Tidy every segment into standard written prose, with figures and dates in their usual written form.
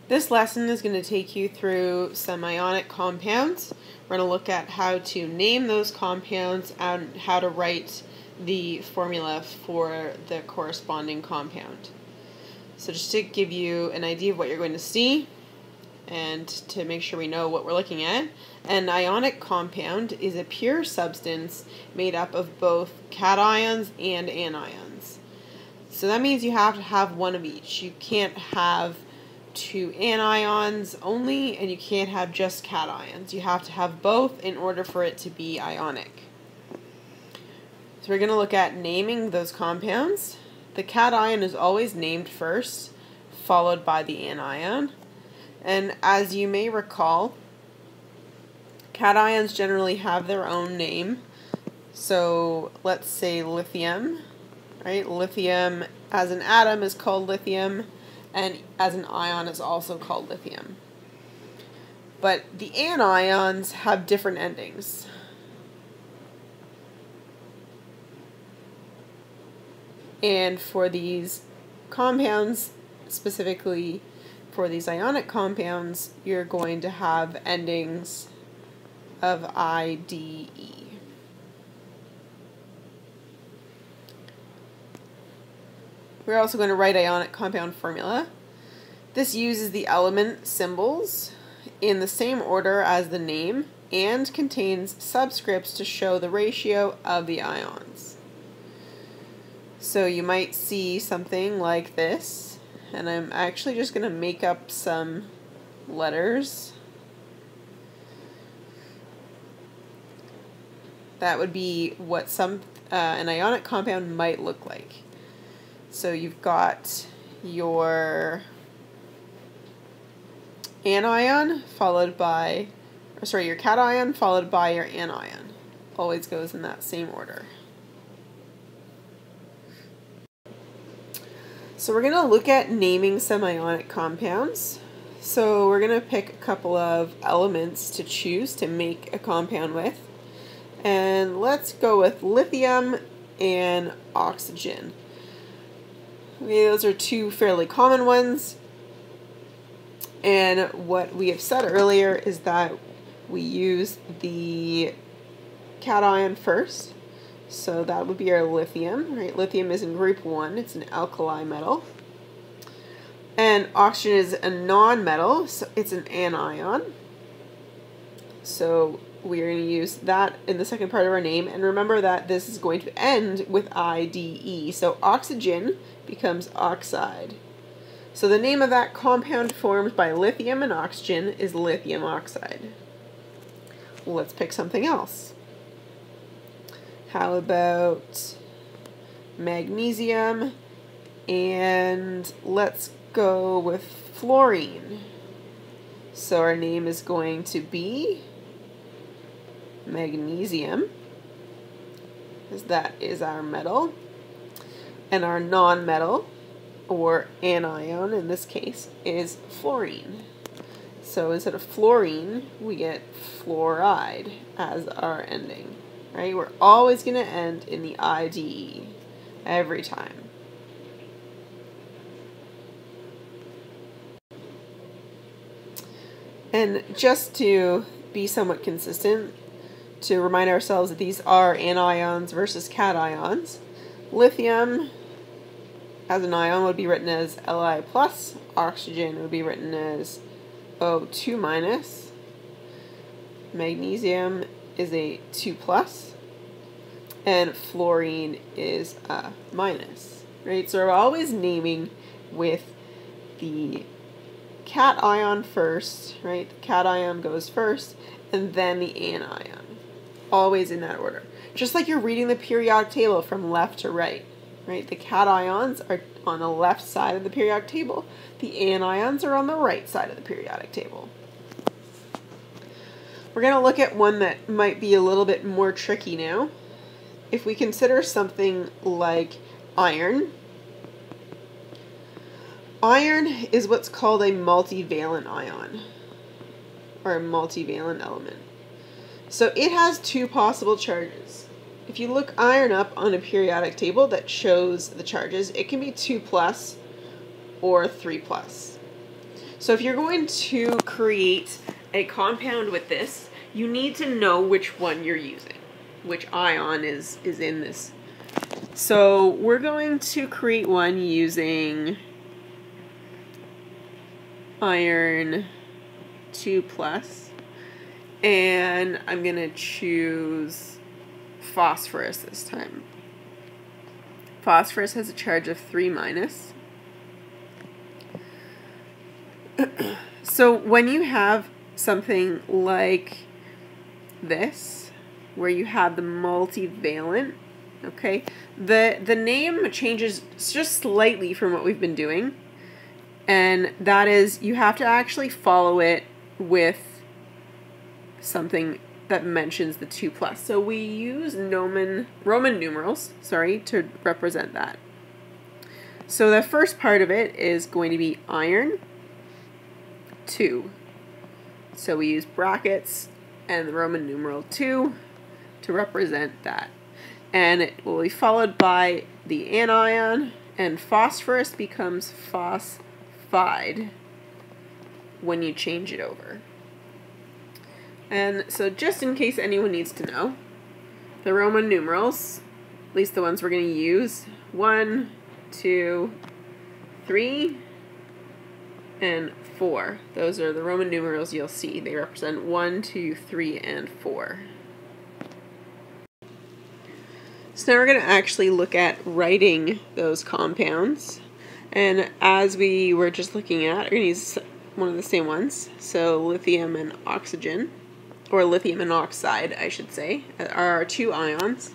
This lesson is going to take you through some ionic compounds. We're going to look at how to name those compounds and how to write the formula for the corresponding compound. So just to give you an idea of what you're going to see and to make sure we know what we're looking at, an ionic compound is a pure substance made up of both cations and anions. So that means you have to have one of each. You can't have two anions only, and you can't have just cations. You have to have both in order for it to be ionic. So we're going to look at naming those compounds. The cation is always named first, followed by the anion. And as you may recall, cations generally have their own name. So let's say lithium, right? Lithium as an atom is called lithium, and as an ion is also called lithium. But the anions have different endings. And for these compounds, specifically for these ionic compounds, you're going to have endings of IDE. We're also going to write ionic compound formula. This uses the element symbols in the same order as the name and contains subscripts to show the ratio of the ions. So you might see something like this, and I'm actually just going to make up some letters. That would be what an ionic compound might look like. So you've got your anion followed by, your cation followed by your anion. Always goes in that same order. So we're going to look at naming some ionic compounds. So we're going to pick a couple of elements to choose to make a compound with. And let's go with lithium and oxygen. Okay, those are two fairly common ones. And what we have said earlier is that we use the cation first. So that would be our lithium, right? Lithium is in group 1. It's an alkali metal. And oxygen is a non-metal, so it's an anion. So we're going to use that in the second part of our name. And remember that this is going to end with IDE. So oxygen becomes oxide. So the name of that compound formed by lithium and oxygen is lithium oxide. Let's pick something else. How about magnesium, and let's go with fluorine. So our name is going to be magnesium, because that is our metal, and our non-metal, or anion in this case, is fluorine. So instead of fluorine, we get fluoride as our ending. Right? We're always going to end in the IDE every time. And just to be somewhat consistent, to remind ourselves that these are anions versus cations, lithium as an ion would be written as Li+, oxygen would be written as O2-, magnesium is a 2+, and fluorine is a minus, right? So we're always naming with the cation first, right? The cation goes first, and then the anion, always in that order. Just like you're reading the periodic table from left to right, right? The cations are on the left side of the periodic table. The anions are on the right side of the periodic table. We're going to look at one that might be a little bit more tricky now. If we consider something like iron, iron is what's called a multivalent ion, or a multivalent element. So it has two possible charges. If you look iron up on a periodic table that shows the charges, it can be 2+ or 3+. So if you're going to create a compound with this, you need to know which one you're using, which ion is in this. So we're going to create one using iron 2+, and I'm going to choose phosphorus this time. Phosphorus has a charge of 3-. So when you have something like this, where you have the multivalent, okay, the name changes just slightly from what we've been doing, and that is you have to actually follow it with something that mentions the 2+. So we use Roman numerals, to represent that. So the first part of it is going to be iron 2. So we use brackets and the Roman numeral 2 to represent that. And it will be followed by the anion, and phosphorus becomes phosphide when you change it over. And so just in case anyone needs to know, the Roman numerals, at least the ones we're going to use, 1, 2, 3, and 4. Those are the Roman numerals you'll see. They represent 1, 2, 3, and 4. So now we're going to actually look at writing those compounds. And as we were just looking at, we're going to use one of the same ones. So lithium and oxygen, or lithium and oxide, I should say, are our two ions.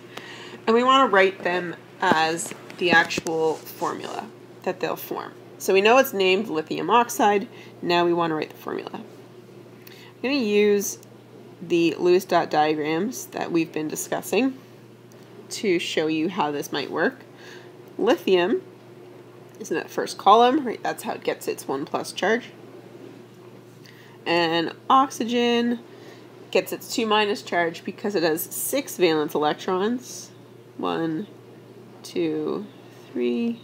And we want to write them as the actual formula that they'll form. So we know it's named lithium oxide. Now we want to write the formula. I'm going to use the Lewis dot diagrams that we've been discussing to show you how this might work. Lithium is in that first column, right? That's how it gets its 1+ charge. And oxygen gets its 2- charge because it has 6 valence electrons. 1, 2, 3,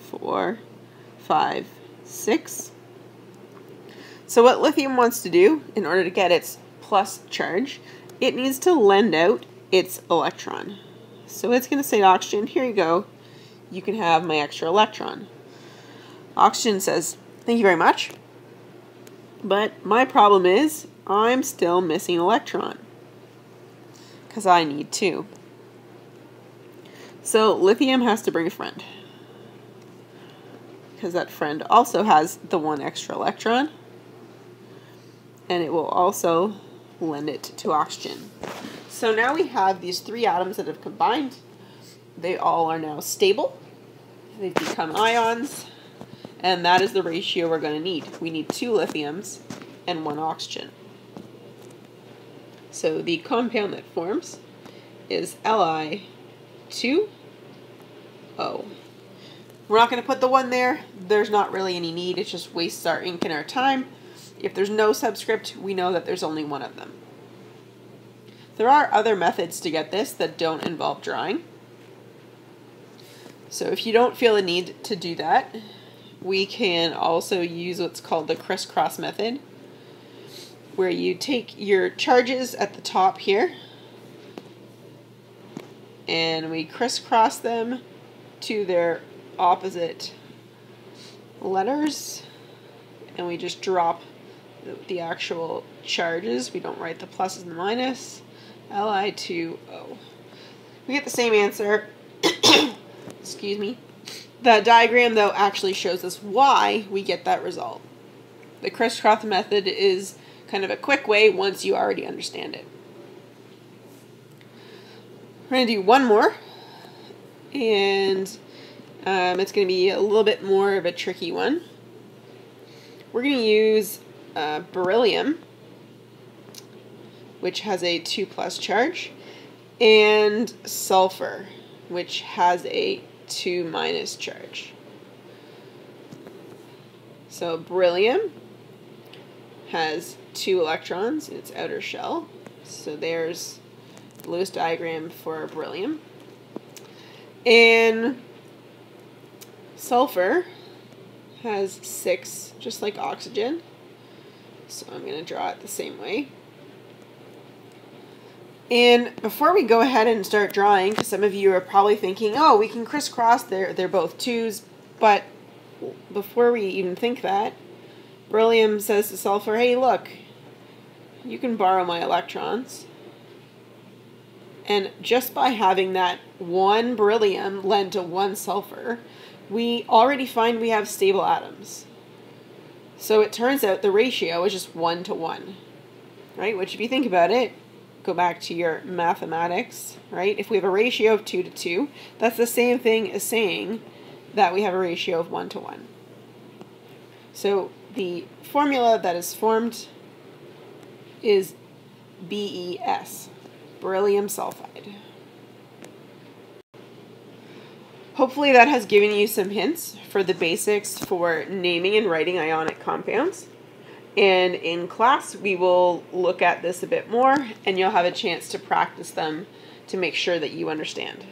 4, 5, 6. So what lithium wants to do in order to get its plus charge, it needs to lend out its electron. So it's going to say to oxygen, here you go, you can have my extra electron. Oxygen says, thank you very much, but my problem is I'm still missing an electron because I need 2. So lithium has to bring a friend, because that friend also has the 1 extra electron, and it will also lend it to oxygen. So now we have these 3 atoms that have combined. They all are now stable. They've become ions, and that is the ratio we're going to need. We need 2 lithiums and 1 oxygen. So the compound that forms is Li2O. We're not going to put the 1 there. There's not really any need. It just wastes our ink and our time. If there's no subscript, we know that there's only one of them. There are other methods to get this that don't involve drawing. So if you don't feel the need to do that, we can also use what's called the crisscross method, where you take your charges at the top here, and we crisscross them to their opposite letters, and we just drop the actual charges. We don't write the pluses and the minus. Li2O. We get the same answer. Excuse me. The diagram, though, actually shows us why we get that result. The crisscross method is kind of a quick way once you already understand it. We're going to do one more, and it's going to be a little bit more of a tricky one. We're going to use beryllium, which has a 2+ charge, and sulfur, which has a 2- charge. So beryllium has 2 electrons in its outer shell. So there's the Lewis diagram for beryllium. And sulfur has 6, just like oxygen. So I'm going to draw it the same way. And before we go ahead and start drawing, because some of you are probably thinking, oh, we can crisscross, they're both 2s, but before we even think that, beryllium says to sulfur, hey, look, you can borrow my electrons. And just by having that 1 beryllium lend to 1 sulfur, we already find we have stable atoms. So it turns out the ratio is just 1 to 1, right? Which, if you think about it, go back to your mathematics, right? If we have a ratio of 2 to 2, that's the same thing as saying that we have a ratio of 1 to 1. So the formula that is formed is BeS, beryllium sulfide. Hopefully that has given you some hints for the basics for naming and writing ionic compounds. And in class, we will look at this a bit more, and you'll have a chance to practice them to make sure that you understand.